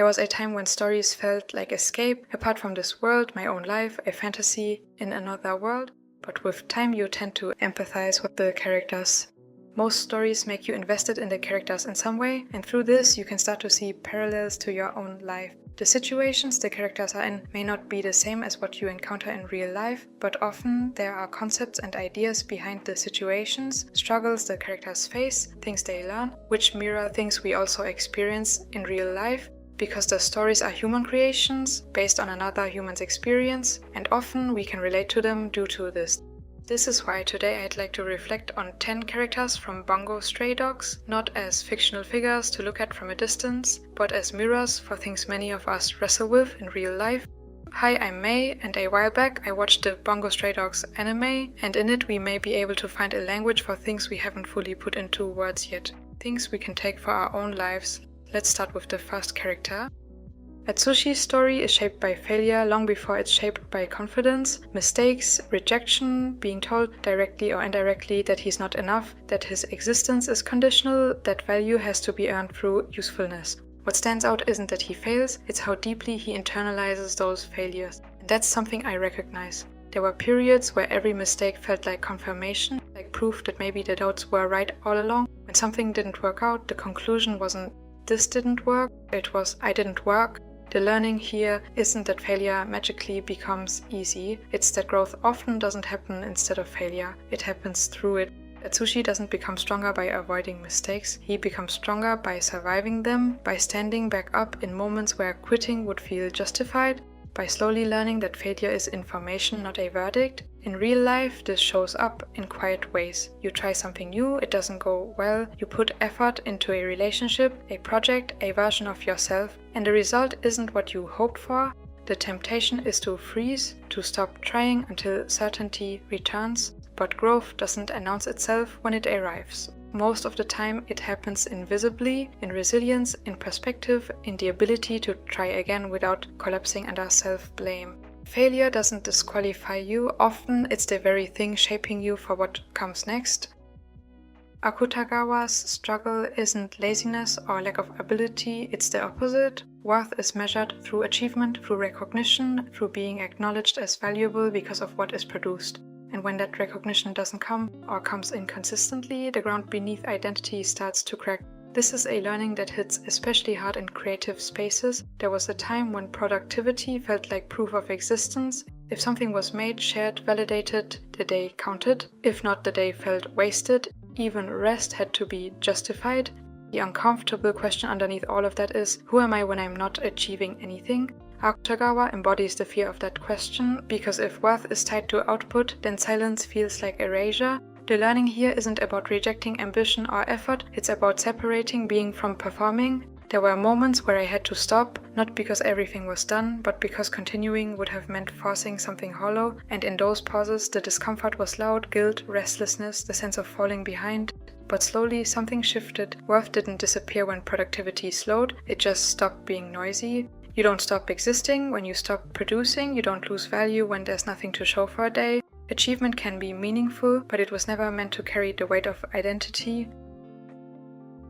There was a time when stories felt like escape, apart from this world, my own life, a fantasy in another world, but with time you tend to empathize with the characters. Most stories make you invested in the characters in some way, and through this you can start to see parallels to your own life. The situations the characters are in may not be the same as what you encounter in real life, but often there are concepts and ideas behind the situations, struggles the characters face, things they learn, which mirror things we also experience in real life, because the stories are human creations based on another human's experience, and often we can relate to them due to this. This is why today I'd like to reflect on 10 characters from Bungo Stray Dogs, not as fictional figures to look at from a distance, but as mirrors for things many of us wrestle with in real life. Hi, I'm May, and a while back I watched the Bungo Stray Dogs anime, and in it we may be able to find a language for things we haven't fully put into words yet, things we can take for our own lives. Let's start with the first character. Atsushi's story is shaped by failure long before it's shaped by confidence, mistakes, rejection, being told directly or indirectly that he's not enough, that his existence is conditional, that value has to be earned through usefulness. What stands out isn't that he fails, it's how deeply he internalizes those failures. And that's something I recognize. There were periods where every mistake felt like confirmation, like proof that maybe the doubts were right all along. When something didn't work out, the conclusion wasn't this didn't work, it was I didn't work. The learning here isn't that failure magically becomes easy, it's that growth often doesn't happen instead of failure, it happens through it. Atsushi doesn't become stronger by avoiding mistakes, he becomes stronger by surviving them, by standing back up in moments where quitting would feel justified, by slowly learning that failure is information, not a verdict. In real life, this shows up in quiet ways. You try something new, it doesn't go well, you put effort into a relationship, a project, a version of yourself, and the result isn't what you hoped for. The temptation is to freeze, to stop trying until certainty returns, but growth doesn't announce itself when it arrives. Most of the time it happens invisibly, in resilience, in perspective, in the ability to try again without collapsing under self-blame. Failure doesn't disqualify you, often it's the very thing shaping you for what comes next. Akutagawa's struggle isn't laziness or lack of ability, it's the opposite. Worth is measured through achievement, through recognition, through being acknowledged as valuable because of what is produced. And when that recognition doesn't come, or comes inconsistently, the ground beneath identity starts to crack. This is a learning that hits especially hard in creative spaces. There was a time when productivity felt like proof of existence. If something was made, shared, validated, the day counted. If not, the day felt wasted. Even rest had to be justified. The uncomfortable question underneath all of that is, who am I when I'm not achieving anything? Akutagawa embodies the fear of that question, because if worth is tied to output, then silence feels like erasure. The learning here isn't about rejecting ambition or effort, it's about separating being from performing. There were moments where I had to stop, not because everything was done, but because continuing would have meant forcing something hollow, and in those pauses the discomfort was loud, guilt, restlessness, the sense of falling behind. But slowly something shifted. Worth didn't disappear when productivity slowed, it just stopped being noisy. You don't stop existing when you stop producing, you don't lose value when there's nothing to show for a day. Achievement can be meaningful, but it was never meant to carry the weight of identity.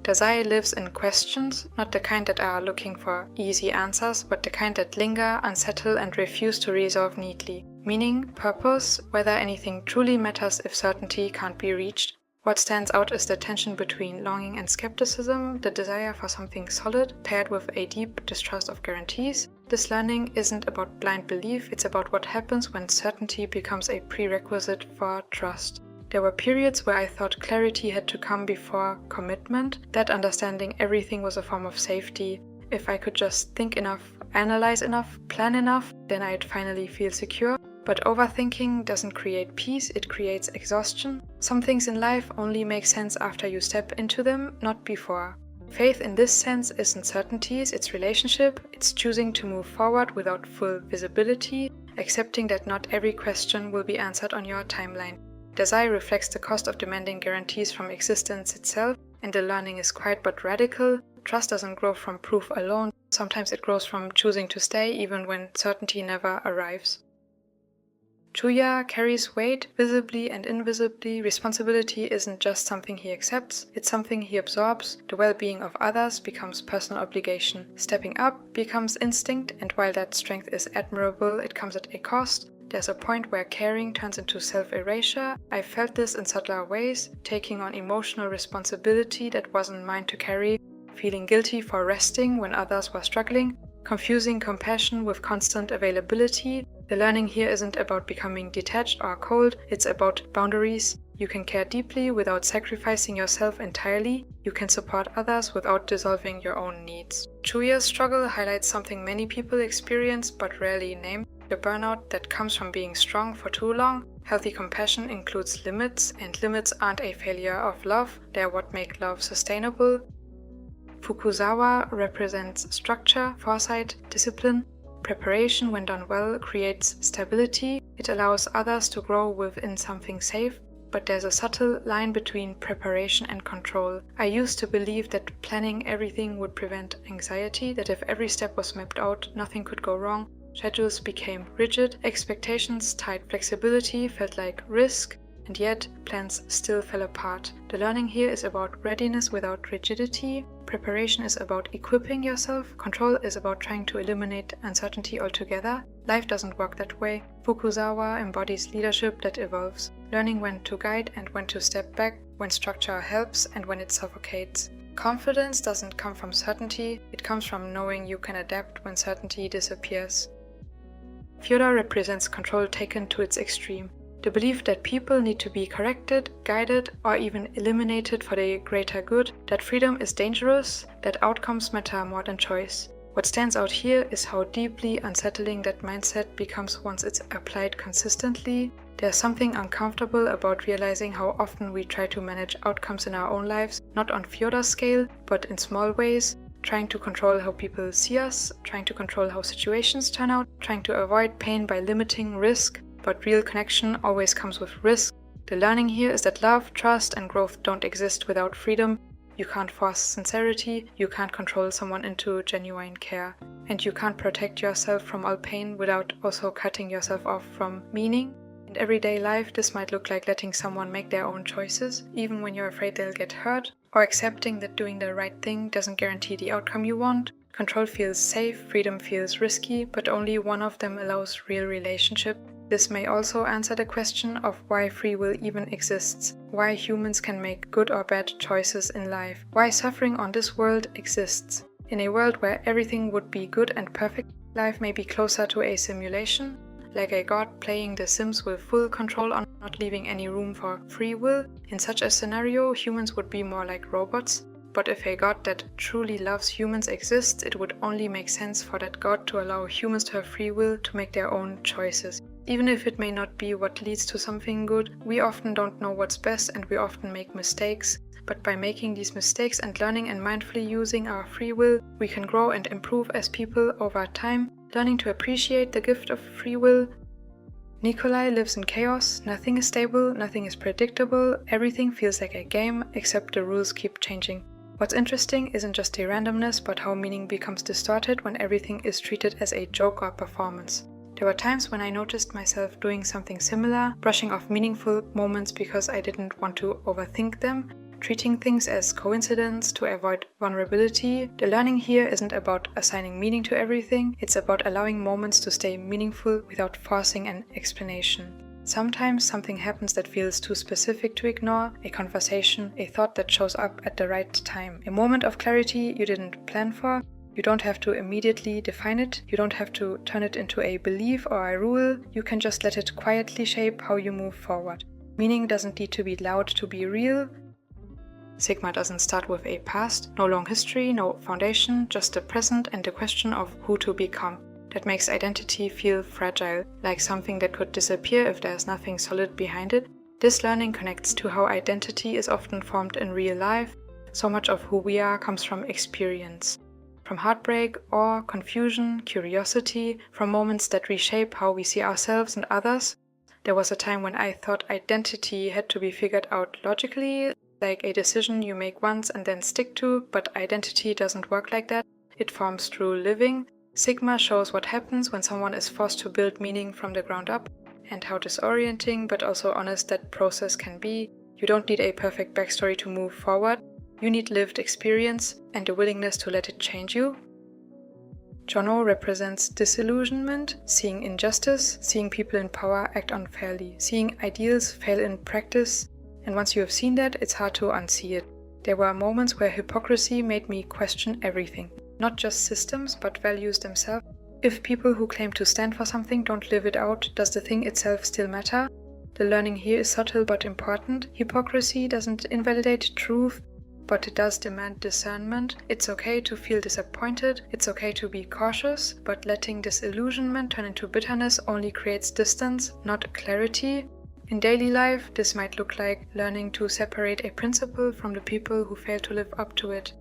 Dazai lives in questions, not the kind that are looking for easy answers, but the kind that linger, unsettle, and refuse to resolve neatly. Meaning, purpose, whether anything truly matters if certainty can't be reached. What stands out is the tension between longing and skepticism, the desire for something solid, paired with a deep distrust of guarantees. This learning isn't about blind belief, it's about what happens when certainty becomes a prerequisite for trust. There were periods where I thought clarity had to come before commitment, that understanding everything was a form of safety. If I could just think enough, analyze enough, plan enough, then I'd finally feel secure. But overthinking doesn't create peace, it creates exhaustion. Some things in life only make sense after you step into them, not before. Faith in this sense isn't certainties, it's relationship, it's choosing to move forward without full visibility, accepting that not every question will be answered on your timeline. Dazai reflects the cost of demanding guarantees from existence itself, and the learning is quiet but radical. Trust doesn't grow from proof alone, sometimes it grows from choosing to stay even when certainty never arrives. Chuya carries weight, visibly and invisibly. Responsibility isn't just something he accepts, it's something he absorbs. The well-being of others becomes personal obligation. Stepping up becomes instinct, and while that strength is admirable, it comes at a cost. There's a point where caring turns into self-erasure. I felt this in subtler ways, taking on emotional responsibility that wasn't mine to carry, feeling guilty for resting when others were struggling, confusing compassion with constant availability. The learning here isn't about becoming detached or cold, it's about boundaries. You can care deeply without sacrificing yourself entirely. You can support others without dissolving your own needs. Chuya's struggle highlights something many people experience but rarely name: the burnout that comes from being strong for too long. Healthy compassion includes limits, and limits aren't a failure of love, they're what make love sustainable. Fukuzawa represents structure, foresight, discipline. Preparation, when done well, creates stability. It allows others to grow within something safe, but there's a subtle line between preparation and control. I used to believe that planning everything would prevent anxiety, that if every step was mapped out, nothing could go wrong. Schedules became rigid, expectations tied flexibility, felt like risk, and yet plans still fell apart. The learning here is about readiness without rigidity. Preparation is about equipping yourself. Control is about trying to eliminate uncertainty altogether. Life doesn't work that way. Fukuzawa embodies leadership that evolves, learning when to guide and when to step back, when structure helps and when it suffocates. Confidence doesn't come from certainty, it comes from knowing you can adapt when certainty disappears. Fyodor represents control taken to its extreme. The belief that people need to be corrected, guided, or even eliminated for the greater good, that freedom is dangerous, that outcomes matter more than choice. What stands out here is how deeply unsettling that mindset becomes once it's applied consistently. There's something uncomfortable about realizing how often we try to manage outcomes in our own lives, not on Fyodor's scale, but in small ways, trying to control how people see us, trying to control how situations turn out, trying to avoid pain by limiting risk. But real connection always comes with risk. The learning here is that love, trust, and growth don't exist without freedom. You can't force sincerity, you can't control someone into genuine care, and you can't protect yourself from all pain without also cutting yourself off from meaning. In everyday life, this might look like letting someone make their own choices, even when you're afraid they'll get hurt, or accepting that doing the right thing doesn't guarantee the outcome you want. Control feels safe, freedom feels risky, but only one of them allows real relationship. This may also answer the question of why free will even exists, why humans can make good or bad choices in life, why suffering on this world exists. In a world where everything would be good and perfect, life may be closer to a simulation, like a god playing The Sims with full control on not leaving any room for free will. In such a scenario, humans would be more like robots. But if a god that truly loves humans exists, it would only make sense for that god to allow humans to have free will to make their own choices. Even if it may not be what leads to something good, we often don't know what's best and we often make mistakes. But by making these mistakes and learning and mindfully using our free will, we can grow and improve as people over time, learning to appreciate the gift of free will. Nikolai lives in chaos, nothing is stable, nothing is predictable, everything feels like a game, except the rules keep changing. What's interesting isn't just a randomness, but how meaning becomes distorted when everything is treated as a joke or performance. There were times when I noticed myself doing something similar, brushing off meaningful moments because I didn't want to overthink them, treating things as coincidence to avoid vulnerability. The learning here isn't about assigning meaning to everything, it's about allowing moments to stay meaningful without forcing an explanation. Sometimes something happens that feels too specific to ignore, a conversation, a thought that shows up at the right time, a moment of clarity you didn't plan for. You don't have to immediately define it, you don't have to turn it into a belief or a rule, you can just let it quietly shape how you move forward. Meaning doesn't need to be loud to be real. Sigma doesn't start with a past, no long history, no foundation, just the present and the question of who to become. That makes identity feel fragile, like something that could disappear if there's nothing solid behind it. This learning connects to how identity is often formed in real life. So much of who we are comes from experience. From heartbreak, awe, confusion, curiosity, from moments that reshape how we see ourselves and others. There was a time when I thought identity had to be figured out logically, like a decision you make once and then stick to, but identity doesn't work like that. It forms through living. Sigma shows what happens when someone is forced to build meaning from the ground up. and how disorienting but also honest that process can be. You don't need a perfect backstory to move forward. You need lived experience and the willingness to let it change you. Jono represents disillusionment, seeing injustice, seeing people in power act unfairly, seeing ideals fail in practice, and once you have seen that, it's hard to unsee it. There were moments where hypocrisy made me question everything, not just systems, but values themselves. If people who claim to stand for something don't live it out, does the thing itself still matter? The learning here is subtle but important. Hypocrisy doesn't invalidate truth, but it does demand discernment. It's okay to feel disappointed, it's okay to be cautious, but letting disillusionment turn into bitterness only creates distance, not clarity. In daily life, this might look like learning to separate a principle from the people who fail to live up to it,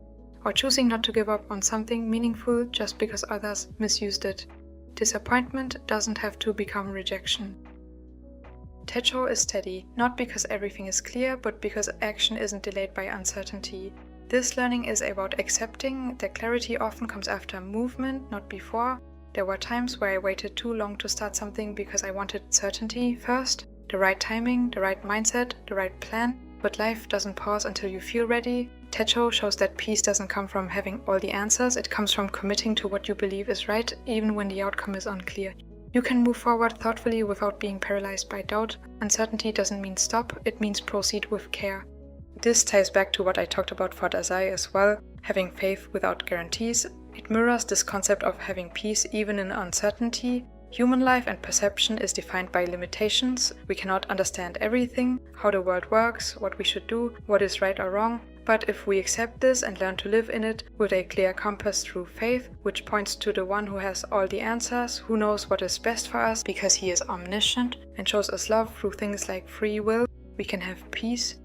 or choosing not to give up on something meaningful just because others misused it. Disappointment doesn't have to become rejection. Techo is steady, not because everything is clear, but because action isn't delayed by uncertainty. This learning is about accepting that clarity often comes after movement, not before. There were times where I waited too long to start something because I wanted certainty first, the right timing, the right mindset, the right plan, but life doesn't pause until you feel ready. Techo shows that peace doesn't come from having all the answers, it comes from committing to what you believe is right, even when the outcome is unclear. You can move forward thoughtfully without being paralyzed by doubt. Uncertainty doesn't mean stop, it means proceed with care. This ties back to what I talked about for Dazai as well, having faith without guarantees. It mirrors this concept of having peace even in uncertainty. Human life and perception is defined by limitations. We cannot understand everything, how the world works, what we should do, what is right or wrong. But if we accept this and learn to live in it with a clear compass through faith, which points to the one who has all the answers, who knows what is best for us because he is omniscient, and shows us love through things like free will, we can have peace.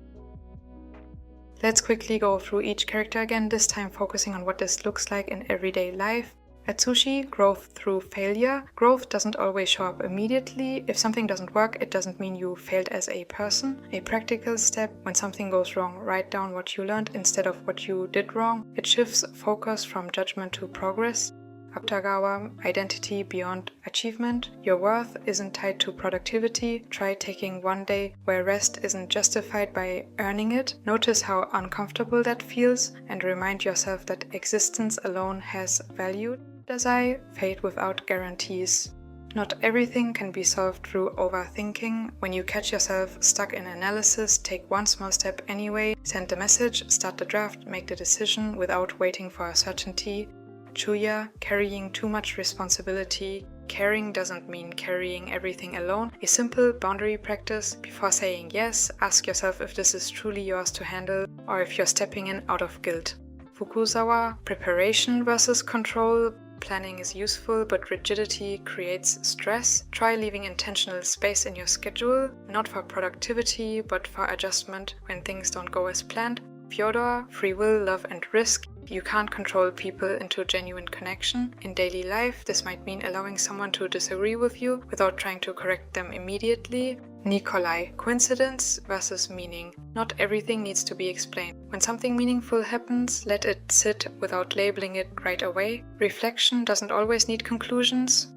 Let's quickly go through each character again, this time focusing on what this looks like in everyday life. Atsushi, growth through failure. Growth doesn't always show up immediately. If something doesn't work, it doesn't mean you failed as a person. A practical step: when something goes wrong, write down what you learned instead of what you did wrong. It shifts focus from judgment to progress. Akutagawa, identity beyond achievement. Your worth isn't tied to productivity. Try taking one day where rest isn't justified by earning it. Notice how uncomfortable that feels and remind yourself that existence alone has value. Dazai, fate without guarantees. Not everything can be solved through overthinking. When you catch yourself stuck in analysis, take one small step anyway. Send the message, start the draft, make the decision without waiting for a certainty. Chuya, carrying too much responsibility. Caring doesn't mean carrying everything alone. A simple boundary practice: before saying yes, ask yourself if this is truly yours to handle or if you're stepping in out of guilt. Fukuzawa, preparation versus control. Planning is useful, but rigidity creates stress. Try leaving intentional space in your schedule, not for productivity, but for adjustment when things don't go as planned. Fyodor, free will, love and risk. You can't control people into genuine connection. In daily life, this might mean allowing someone to disagree with you without trying to correct them immediately. Nikolai, coincidence versus meaning. Not everything needs to be explained. When something meaningful happens, let it sit without labeling it right away. Reflection doesn't always need conclusions.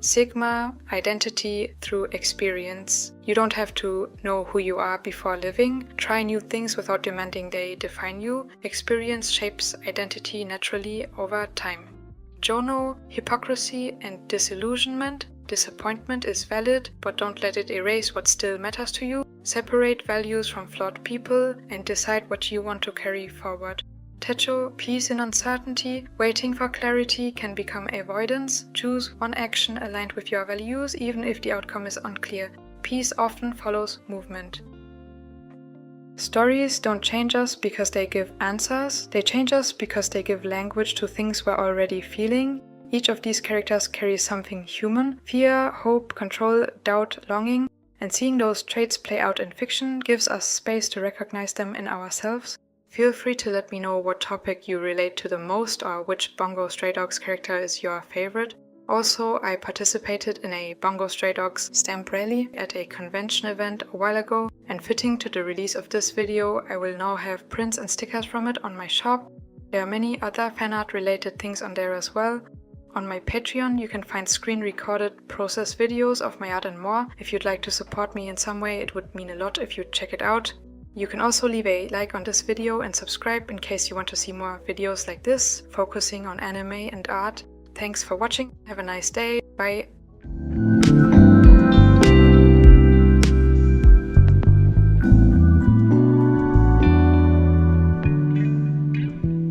Sigma, identity through experience. You don't have to know who you are before living. Try new things without demanding they define you. Experience shapes identity naturally over time. Jono, hypocrisy and disillusionment. Disappointment is valid, but don't let it erase what still matters to you. Separate values from flawed people and decide what you want to carry forward. Techo, peace in uncertainty. Waiting for clarity can become avoidance. Choose one action aligned with your values, even if the outcome is unclear. Peace often follows movement. Stories don't change us because they give answers. They change us because they give language to things we're already feeling. Each of these characters carries something human: fear, hope, control, doubt, longing. And seeing those traits play out in fiction gives us space to recognize them in ourselves. Feel free to let me know what topic you relate to the most or which Bungo Stray Dogs character is your favorite. Also, I participated in a Bungo Stray Dogs stamp rally at a convention event a while ago, and fitting to the release of this video, I will now have prints and stickers from it on my shop. There are many other fanart related things on there as well. On my Patreon, you can find screen-recorded process videos of my art and more. If you'd like to support me in some way, it would mean a lot if you'd check it out. You can also leave a like on this video and subscribe in case you want to see more videos like this, focusing on anime and art. Thanks for watching, have a nice day, bye!